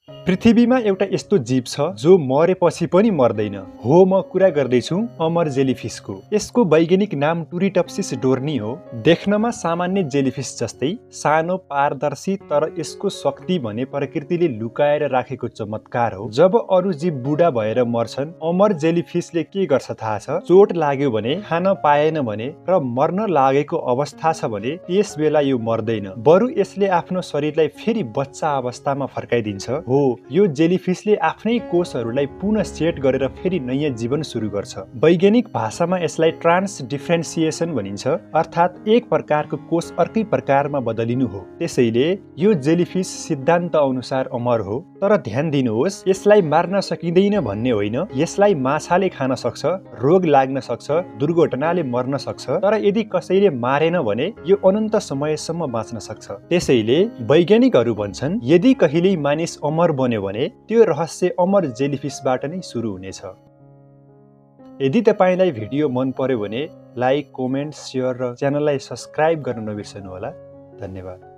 पृथ्वीमा एउटा यस्तो जीव छ जो मरेपछि पनि मर्दैन। हो, म कुरा गर्दैछु अमर जेलीफिसको। यसको वैज्ञानिक नाम टुरिटप्सिस डोर्नी हो। देख्नमा सामान्य जेलीफिस जस्तै सानो, पारदर्शी, तर यसको शक्ति भने प्रकृतिले लुकाएर राखेको चमत्कार हो। जब अरू जीव बुढा भएर मर्छन्, अमर जेलीफिसले के गर्छ थाहा छ? चोट लाग्यो भने, खान पाएन भने र मर्न लागेको अवस्था छ भने त्यस बेला यो मर्दैन, बरु यसले आफ्नो शरीरलाई फेरि बच्चा अवस्थामा फर्काइदिन्छ। हो, यो जेलीफिसले आफ्नै कोषहरूलाई पुनः सेट गरेर फेरि नयाँ जीवन सुरु गर्छ। वैज्ञानिक भाषामा यसलाई ट्रान्स डिफ्रेन्सिएसन भनिन्छ, अर्थात् एक प्रकारको कोष अर्कै प्रकारमा बदलिनु हो। त्यसैले यो जेलीफिस सिद्धान्त अनुसार अमर हो। तर ध्यान दिनुहोस्, यसलाई मार्न सकिँदैन भन्ने होइन। यसलाई माछाले खान सक्छ, रोग लाग्न सक्छ, दुर्घटनाले मर्न सक्छ, तर यदि कसैले मारेन भने यो अनन्त समयसम्म बाँच्न सक्छ। त्यसैले वैज्ञानिकहरू भन्छन्, यदि कहिल्यै मानिस अमर बन्यो भने त्यो रहस्य अमर जेलीफिसबाट नै सुरु हुनेछ। यदि तपाईलाई भिडियो मन पर्यो भने लाइक, कमेन्ट, शेयर र च्यानललाई सब्स्क्राइब गर्न नबिर्सनुहोला। धन्यवाद।